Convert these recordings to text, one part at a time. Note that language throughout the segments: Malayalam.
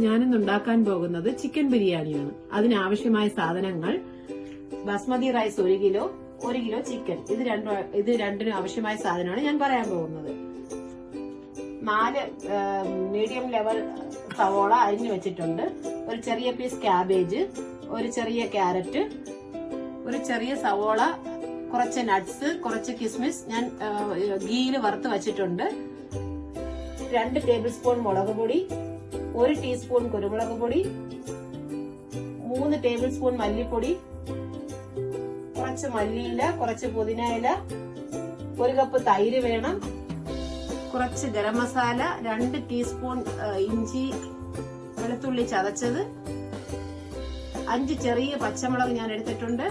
ഞാനിന്ന് ഉണ്ടാക്കാൻ പോകുന്നത് ചിക്കൻ ബിരിയാണിയാണ്. അതിനാവശ്യമായ സാധനങ്ങൾ: basmati rice 1 kilo, 1 kilo chicken. ഇത് രണ്ടിനും ആവശ്യമായ സാധനമാണ് ഞാൻ പറയാൻ പോകുന്നത്. 4 മീഡിയം ലെവൽ സവോള അരിഞ്ഞു വെച്ചിട്ടുണ്ട്. ഒരു ചെറിയ പീസ് ക്യാബേജ്, ഒരു ചെറിയ ക്യാരറ്റ്, ഒരു ചെറിയ സവോള, കുറച്ച് നട്ട്സ്, കുറച്ച് കിസ്മിസ് ഞാൻ ഗീയിൽ വറുത്ത് വെച്ചിട്ടുണ്ട്. 2 ടേബിൾ സ്പൂൺ മുളക് പൊടി, 1 ടീസ്പൂൺ കുരുമുളക് പൊടി, 3 ടേബിൾ സ്പൂൺ മല്ലിപ്പൊടി, കുറച്ച് മല്ലിയില, കുറച്ച് പുതിന ഇല, 1 കപ്പ് തൈര് വേണം, കുറച്ച് ഗരം മസാല, 2 ടീസ്പൂൺ ഇഞ്ചി വെളുത്തുള്ളി ചതച്ചത്, 5 ചെറിയ പച്ചമുളക് ഞാൻ എടുത്തിട്ടുണ്ട്,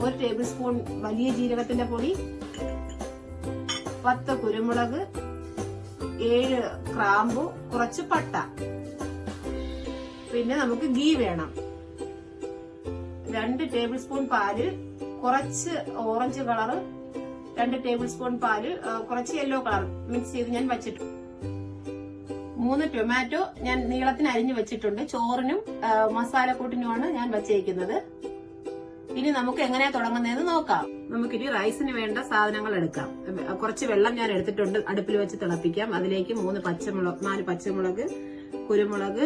1 ടേബിൾ സ്പൂൺ വലിയ ജീരകത്തിന്റെ പൊടി, 10 കുരുമുളക്, 7 ഗ്രാമ്പു, കുറച്ച് പട്ട. പിന്നെ നമുക്ക് ഗീ വേണം. 2 ടേബിൾ സ്പൂൺ പാല്, കുറച്ച് ഓറഞ്ച് കളറ്, 2 ടേബിൾ സ്പൂൺ പാല്, കുറച്ച് യെല്ലോ കളർ മിക്സ് ചെയ്ത് ഞാൻ വെച്ചിട്ടുണ്ട്. 3 ടൊമാറ്റോ ഞാൻ നീളത്തിന് അരിഞ്ഞു വെച്ചിട്ടുണ്ട്. ചോറിനും മസാലക്കൂട്ടിനുമാണ് ഞാൻ വെച്ചേക്കുന്നത്. ഇനി നമുക്ക് എങ്ങനെയാ തുടങ്ങുന്നതെന്ന് നോക്കാം. നമുക്കിനി റൈസിന് വേണ്ട സാധനങ്ങൾ എടുക്കാം. കുറച്ച് വെള്ളം ഞാൻ എടുത്തിട്ടുണ്ട്, അടുപ്പിൽ വെച്ച് തിളപ്പിക്കാം. അതിലേക്ക് 4 പച്ചമുളക്, കുരുമുളക്,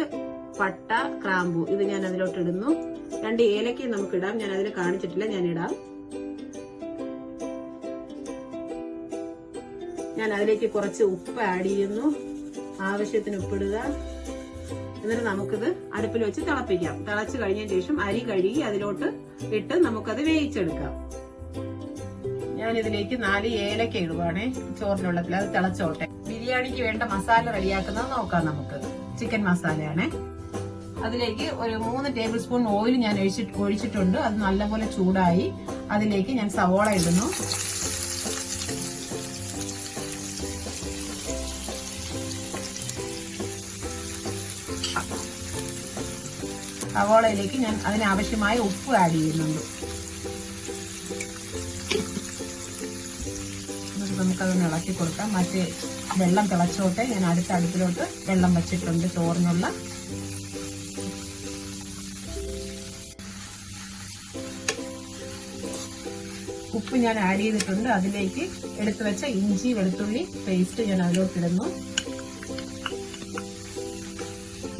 പട്ട, ഗ്രാമ്പു ഇത് ഞാൻ അതിലോട്ട് ഇടുന്നു. 2 ഏലക്ക നമുക്ക് ഇടാം. ഞാൻ അതിൽ കാണിച്ചിട്ടില്ല, ഞാൻ ഇടാം. ഞാൻ അതിലേക്ക് കുറച്ച് ഉപ്പ് ആഡ് ചെയ്യുന്നു. ആവശ്യത്തിന് ഉപ്പിടുക. എന്നിട്ട് നമുക്കിത് അടുപ്പിൽ വെച്ച് തിളപ്പിക്കാം. തിളച്ച് കഴിഞ്ഞതിന് ശേഷം അരി കഴുകി അതിലോട്ട് ഇട്ട് നമുക്കത് വേവിച്ചെടുക്കാം. ഞാൻ ഇതിലേക്ക് 4 ഏലക്ക ഇടുവാണേ ചോറിനുള്ളത്തിൽ. അത് തിളച്ചോട്ടെ. ബിരിയാണിക്ക് വേണ്ട മസാല റെഡിയാക്കുന്നത് നോക്കാം നമുക്ക്. ചിക്കൻ മസാലയാണേ. അതിലേക്ക് ഒരു 3 ടേബിൾ സ്പൂൺ ഓയിൽ ഞാൻ ഒഴിച്ചിട്ടുണ്ട്. അത് നല്ലപോലെ ചൂടായി. അതിലേക്ക് ഞാൻ സവോള ഇടുന്നു. സവോളയിലേക്ക് ഞാൻ അതിനാവശ്യമായ ഉപ്പ് ആഡ് ചെയ്യുന്നുണ്ട്. നമുക്കതൊന്ന് ഇളക്കി കൊടുക്കാം. മറ്റേ വെള്ളം തിളച്ചോട്ടെ. ഞാൻ അടുത്ത അടുപ്പിലോട്ട് വെള്ളം വെച്ചിട്ടുണ്ട് ചോറിനുള്ള. ഉപ്പ് ഞാൻ ആഡ് ചെയ്തിട്ടുണ്ട്. അതിലേക്ക് എടുത്തു വെച്ച ഇഞ്ചി വെളുത്തുള്ളി പേസ്റ്റ് ഞാൻ അതിലോട്ട് ഇടുന്നു.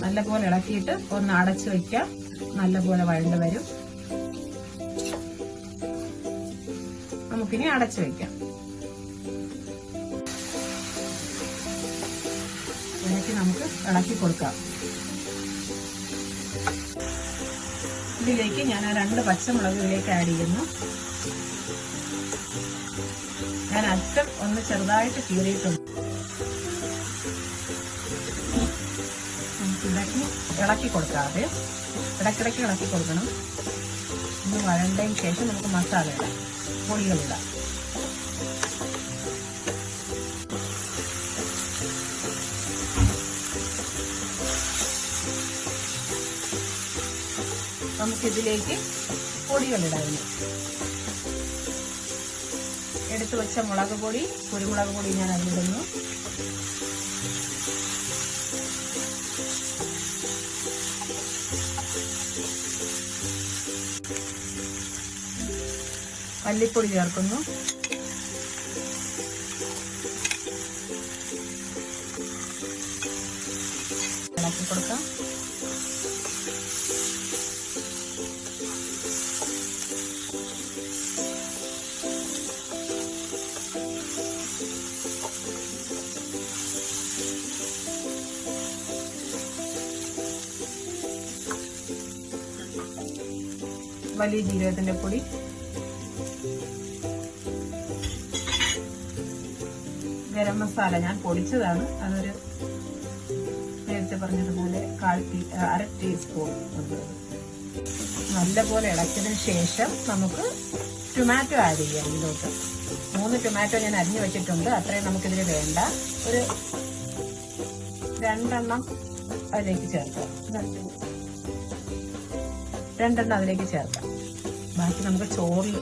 നല്ലപോലെ ഇളക്കിയിട്ട് ഒന്ന് അടച്ചു വയ്ക്കാം. നല്ലപോലെ വഴണ്ട് വരും. നമുക്കിനി അടച്ചു വയ്ക്കാം. നമുക്ക് ഇളക്കി കൊടുക്കാം. ഇതിലേക്ക് ഞാൻ 2 പച്ചമുളക് ഇതിലേക്ക് ആഡ് ചെയ്യുന്നു. ഞാൻ അല്പം ഒന്ന് ചെറുതായിട്ട് കീറിയിട്ടുണ്ട്. ഇളക്കി കൊടുക്കാതെ ഇടയ്ക്കിടയ്ക്ക് ഇളക്കി കൊടുക്കണം. ഒന്ന് വഴണ്ടതിന് ശേഷം നമുക്ക് മസാല ഇടാം, പൊടികളിടാം. നമുക്കിതിലേക്ക് പൊടികളിടാം. എടുത്തു വെച്ച മുളക് പൊടി, കുരുമുളക് പൊടി ഞാൻ അതിലിടുന്നു. മല്ലിപ്പൊടി ചേർക്കുന്നു. ഇളക്കി കൊടുക്കാം. വലിയ ജീരകത്തിന്റെ പൊടി, ഗരം മസാല ഞാൻ പൊടിച്ചതാണ്. അതൊരു നേരത്തെ പറഞ്ഞതുപോലെ 1/4 ടീസ്പൂൺ ഉണ്ട്. നല്ലപോലെ ഇളക്കിയതിന് ശേഷം നമുക്ക് ടൊമാറ്റോ ആഡ് ചെയ്യാം. ഇതിലോട്ട് 3 ടൊമാറ്റോ ഞാൻ അരിഞ്ഞു വെച്ചിട്ടുണ്ട്. അത്രയും നമുക്കിതിന് വേണ്ട. ഒരു 2 എണ്ണം അതിലേക്ക് ചേർക്കാം. 2 എണ്ണം അതിലേക്ക് ചേർക്കാം. ബാക്കി നമുക്ക് ചോറിൽ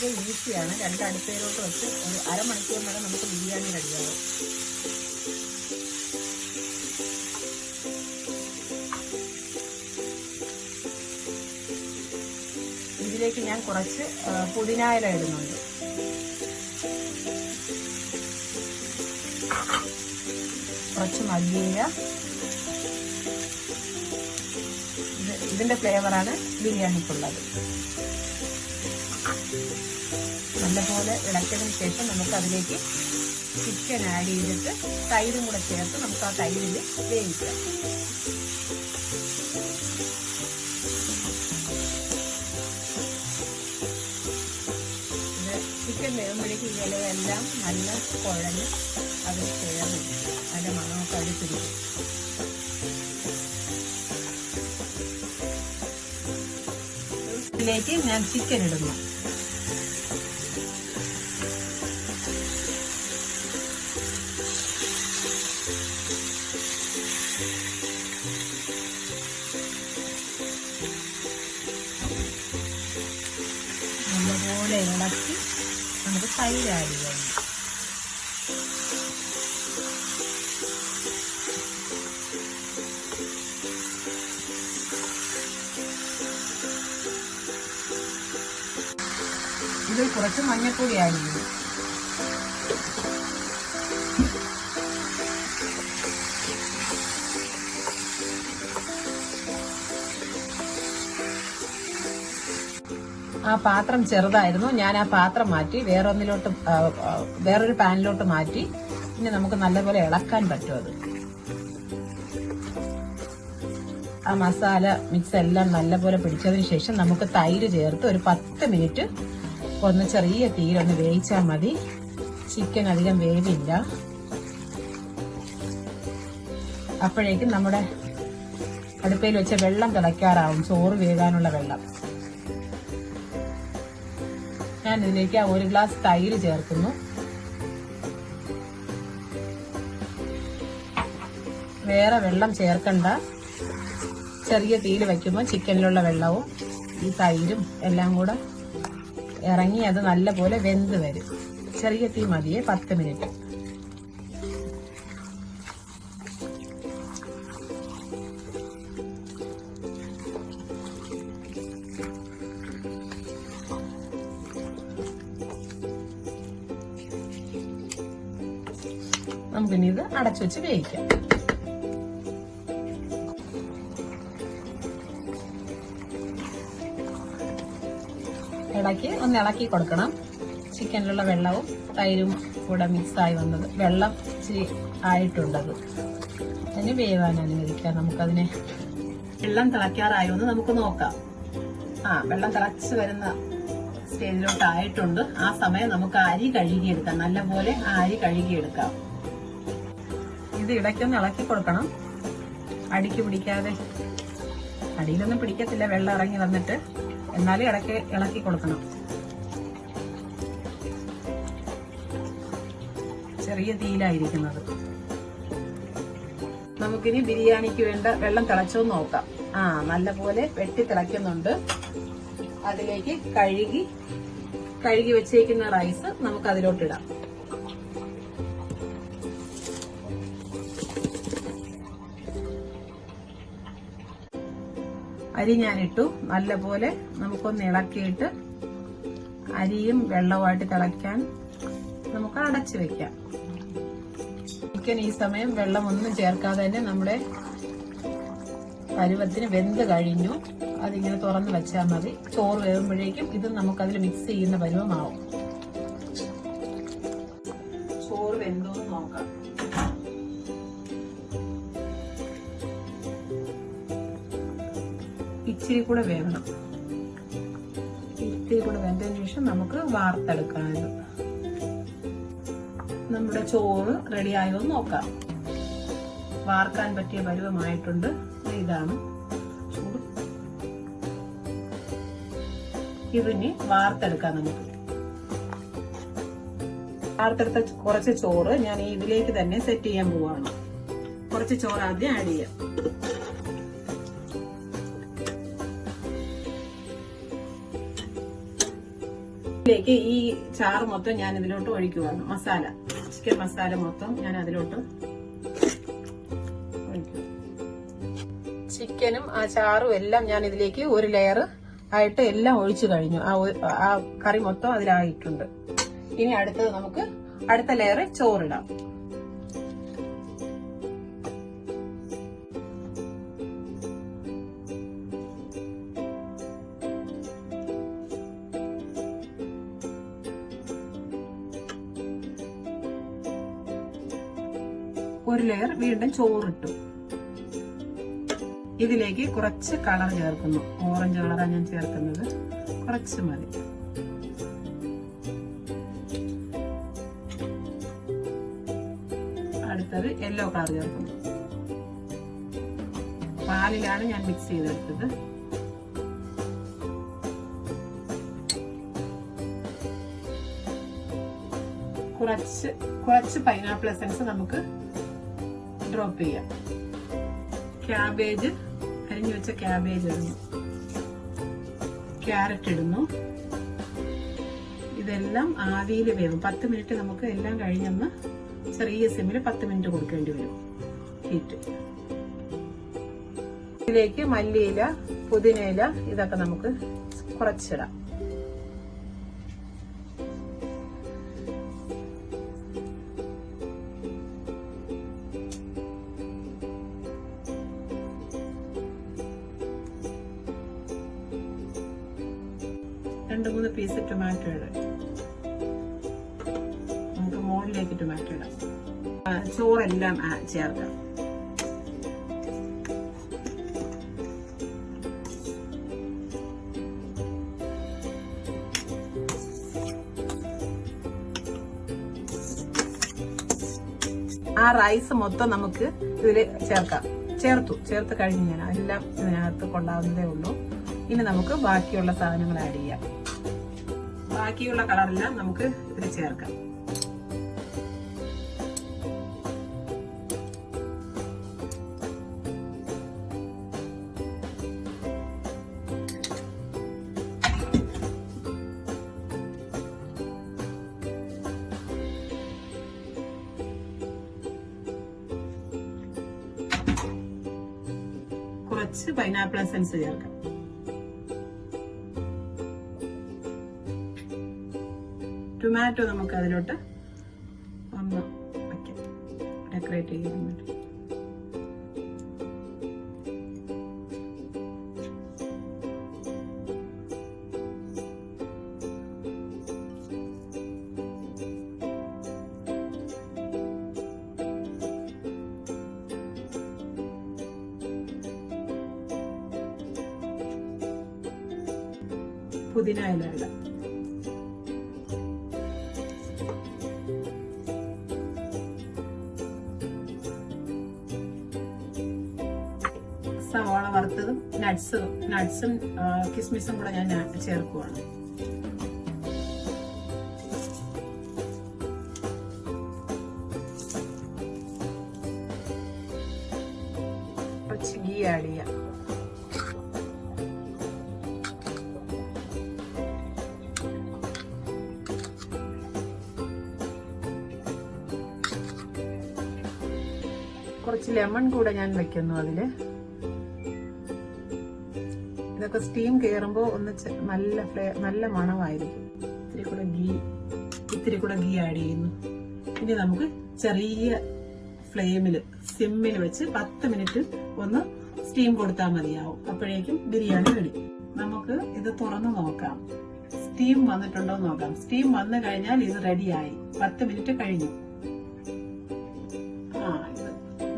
വളരെ ഈസിയാണ്. 2 അടുപ്പയിലോട്ട് വെച്ച് ഒരു അരമണിക്കൂറിനകം നമുക്ക് ബിരിയാണി റെഡിയാവും. ഇതിലേക്ക് ഞാൻ കുറച്ച് പുതിനായില ഇടുന്നുണ്ട്. കുറച്ച് മല്ലിയില. ഇതിന്റെ ഫ്ലേവറാണ് ബിരിയാണിക്കുള്ളത്. നല്ലപോലെ ഇളക്കിയതിന് ശേഷം നമുക്ക് അതിലേക്ക് ചിക്കൻ ആഡ് ചെയ്തിട്ട് തൈരും കൂടെ ചേർത്ത് നമുക്ക് ആ തൈരിൽ വേവിക്കാം. ചിക്കൻ വേകുമ്പോഴേക്ക് ഇലയെല്ലാം നല്ല കുഴഞ്ഞ് അത് ചേർന്ന് അതിൻ്റെ മണമൊക്കെ അതിൽ പിടിക്കും. ഇതിലേക്ക് ഞാൻ ചിക്കൻ ഇടുന്നു. നല്ലപോലെ ഇളക്കി നമുക്ക് തൈര് ആഡ് ചെയ്യാം. ഇതിൽ കുറച്ച് മഞ്ഞൾപ്പൊടി ആഡ് ചെയ്യും. ആ പാത്രം ചെറുതായിരുന്നു. ഞാൻ ആ പാത്രം മാറ്റി വേറൊരു പാനിലോട്ട് മാറ്റി. ഇനി നമുക്ക് നല്ലപോലെ ഇളക്കാൻ പറ്റും. അത് ആ മസാല മിക്സ് എല്ലാം നല്ലപോലെ പിടിച്ചതിന് ശേഷം നമുക്ക് തൈര് ചേർത്ത് ഒരു 10 മിനിറ്റ് ഒന്ന് ചെറിയ തീയിലൊന്ന് വേവിച്ചാൽ മതി. ചിക്കൻ അധികം വേവില്ല. അപ്പോഴേക്കും നമ്മുടെ അടുപ്പയിൽ വെച്ച വെള്ളം തിളയ്ക്കാറാവും. ചോറ് വേകാനുള്ള വെള്ളം. ഞാൻ ഇതിലേക്ക് 1 ഗ്ലാസ് തൈര് ചേർക്കുന്നു. വേറെ വെള്ളം ചേർക്കണ്ട. ചെറിയ തീയിൽ വയ്ക്കുമ്പോൾ ചിക്കനിലുള്ള വെള്ളവും ഈ തൈരും എല്ലാം കൂടെ ഇറങ്ങി അത് നല്ലപോലെ വെന്ത് വരും. ചെറിയ തീ മതിയെ. 10 മിനിറ്റ്. നമുക്കിനി ഇത് അടച്ചു വെച്ച് വേവിക്കാം. ഒന്ന് ഇളക്കി കൊടുക്കണം. ചിക്കനിലുള്ള വെള്ളവും തൈരും കൂടെ മിക്സായി വന്നത്. വെള്ളം ഇച്ചിരി ആയിട്ടുണ്ടത്. അതിന് വേവാൻ അനുവദിക്കാം. നമുക്കതിനെ വെള്ളം തിളയ്ക്കാറായോന്ന് നമുക്ക് നോക്കാം. വെള്ളം തിളച്ച് വരുന്ന സ്റ്റേജിലോട്ട് ആയിട്ടുണ്ട്. ആ സമയം നമുക്ക് അരി കഴുകിയെടുക്കാം. നല്ലപോലെ ആ അരി കഴുകിയെടുക്കാം. ഇത് ഇടയ്ക്കൊന്ന് ഇളക്കി കൊടുക്കണം. അടിക്ക് പിടിക്കാതെ. അടിയിലൊന്നും പിടിക്കത്തില്ല വെള്ളം ഇറങ്ങി വന്നിട്ട്. എന്നാലും ഇടയ്ക്ക് ഇളക്കി കൊടുക്കണം. ചെറിയ തീയിലായിരിക്കുന്നത്. നമുക്കിനി ബിരിയാണിക്ക് വേണ്ട വെള്ളം തിളച്ചോന്ന് നോക്കാം. നല്ലപോലെ വെട്ടി തിളയ്ക്കുന്നുണ്ട്. അതിലേക്ക് കഴുകി വെച്ചേക്കുന്ന റൈസ് നമുക്ക് അതിലോട്ടിടാം. അരി ഞാനിട്ടു. നല്ലപോലെ നമുക്കൊന്ന് ഇളക്കിയിട്ട് അരിയും വെള്ളവുമായിട്ട് തിളയ്ക്കാൻ നമുക്ക് അടച്ചു വെക്കാം. ചിക്കൻ ഈ സമയം വെള്ളമൊന്നും ചേർക്കാതെ തന്നെ നമ്മുടെ പരുവത്തിന് വെന്ത് കഴിഞ്ഞു. അതിങ്ങനെ തുറന്ന് വെച്ചാൽ മതി. ചോറ് വേകുമ്പോഴേക്കും ഇത് നമുക്കതിൽ മിക്സ് ചെയ്യുന്ന പരുവമാവും. ചോറ് വെന്തോന്ന് നോക്കാം. ഇച്ചിരി കൂടെ വേകണം. ഇത്തിരി കൂടെ വെന്തതിന് ശേഷം നമുക്ക് വാർത്തെടുക്കാം. ഇത് നമ്മുടെ ചോറ് റെഡിയായോ നോക്കാം. വാർക്കാൻ പറ്റിയ പരുവമായിട്ടുണ്ട്. ഇതാണ് ചൂട്. ഇതിന് വാർത്തെടുക്കാം. നമുക്ക് വാർത്തെടുത്ത കുറച്ച് ചോറ് ഞാൻ ഇതിലേക്ക് തന്നെ സെറ്റ് ചെയ്യാൻ പോവാണ്. കുറച്ച് ചോറ് ആദ്യം ആഡ് ചെയ്യാം. ഇതിലേക്ക് ഈ ചാറ് മൊത്തം ഞാൻ ഇതിലോട്ട് ഒഴിക്കുവാണ്. മസാല, ചിക്കൻ മസാല മൊത്തം ഞാൻ അതിലോട്ട് ഒഴിക്കും. ചിക്കനും ആ ചാറും എല്ലാം ഞാൻ ഇതിലേക്ക് ഒരു ലെയർ ആയിട്ട് എല്ലാം ഒഴിച്ചു കഴിഞ്ഞു. ആ കറി മൊത്തം അതിലായിട്ടുണ്ട്. ഇനി അടുത്തത് നമുക്ക് അടുത്ത ലെയർ ചോറിടാം. ഒരു ലെയർ വീണ്ടും ചോറിട്ടു. ഇതിലേക്ക് കുറച്ച് കളർ ചേർക്കുന്നു. ഓറഞ്ച് കളറാണ് ഞാൻ ചേർക്കുന്നത്, കുറച്ച് മതി. അടുത്തത് യെല്ലോ കളർ ചേർക്കുന്നു. പാലിലാണ് ഞാൻ മിക്സ് ചെയ്തെടുത്തത്. കുറച്ച് പൈനാപ്പിൾ എസൻസ് നമുക്ക് ഡ്രോപ്പ് ചെയ്യാം. ക്യാബേജ്, അരിഞ്ഞു വെച്ച ക്യാബേജ് ഇടുന്നു. ക്യാരറ്റ് ഇടുന്നു. ഇതെല്ലാം ആവിയിൽ വേവും. 10 മിനിറ്റ് നമുക്ക് എല്ലാം കഴിഞ്ഞൊന്ന് ചെറിയ സിമ്മിൽ 10 മിനിറ്റ് കൊടുക്കേണ്ടി വരും ഹീറ്റ്. ഇതിലേക്ക് മല്ലിയില, പുതിനയില ഇതൊക്കെ നമുക്ക് കുറച്ചിടാം. രണ്ട് മൂന്ന് പീസ് ടൊമാറ്റോ ഇടാം. നമുക്ക് മുകളിലേക്ക് ടൊമാറ്റോ ഇടാം. ചോറെല്ലാം ചേർക്കാം. ആ റൈസ് മൊത്തം നമുക്ക് ഇതിൽ ചേർക്കാം. ചേർത്ത് കഴിഞ്ഞ് ഞാൻ എല്ലാം ഇതിനകത്ത് കൊണ്ടാവുന്നതേ ഉള്ളൂ. ഇനി നമുക്ക് ബാക്കിയുള്ള സാധനങ്ങൾ ആഡ് ചെയ്യാം. ബാക്കിയുള്ള കളറെല്ലാം നമുക്ക് ഇതിൽ ചേർക്കാം. കുറച്ച് പൈനാപ്പിൾ എസൻസ് ചേർക്കാം. ടൊമാറ്റോ നമുക്ക് അതിലോട്ട് ഒന്ന് വയ്ക്കാം, ഡെക്കറേറ്റ് ചെയ്യാൻ വേണ്ടി. പുതിന ഇല ഇടാം. സവാള വറുത്തതും നട്ട്സും കിസ്മിസും കൂടെ ഞാൻ ചേർക്കുവാണ്. കുറച്ച് ഗീ ആഡ് ചെയ്യാം. കുറച്ച് ലെമൺ കൂടെ ഞാൻ വെക്കുന്നു അതില്. ഇതൊക്കെ സ്റ്റീം കയറുമ്പോൾ ഒന്ന് നല്ല മണമായിരിക്കും. ഇത്തിരി കൂടെ ഗീ ആഡ് ചെയ്യുന്നു. ഇനി നമുക്ക് ചെറിയ ഫ്ലെയിമിൽ സിമ്മിൽ വെച്ച് 10 മിനിറ്റ് ഒന്ന് സ്റ്റീം കൊടുത്താൽ മതിയാവും. അപ്പോഴേക്കും ബിരിയാണി റെഡി. നമുക്ക് ഇത് തുറന്നു നോക്കാം. സ്റ്റീം വന്നിട്ടുണ്ടോ നോക്കാം. സ്റ്റീം വന്നു കഴിഞ്ഞാൽ ഇത് റെഡിയായി. 10 മിനിറ്റ് കഴിഞ്ഞു. ഇത്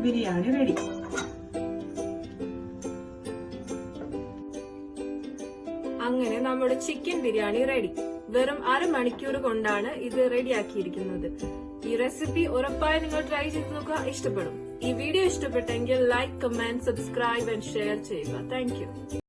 ബിരിയാണി റെഡി. അങ്ങനെ നമ്മുടെ ചിക്കൻ ബിരിയാണി റെഡി. വെറും 1/2 മണിക്കൂർ കൊണ്ടാണ് ഇത് റെഡിയാക്കിയിരിക്കുന്നത്. ഈ റെസിപ്പി ഉറപ്പായി നിങ്ങൾ ട്രൈ ചെയ്ത് നോക്കുക, ഇഷ്ടപ്പെടും. ഈ വീഡിയോ ഇഷ്ടപ്പെട്ടെങ്കിൽ like, comment, subscribe and share ചെയ്യുക. Thank U.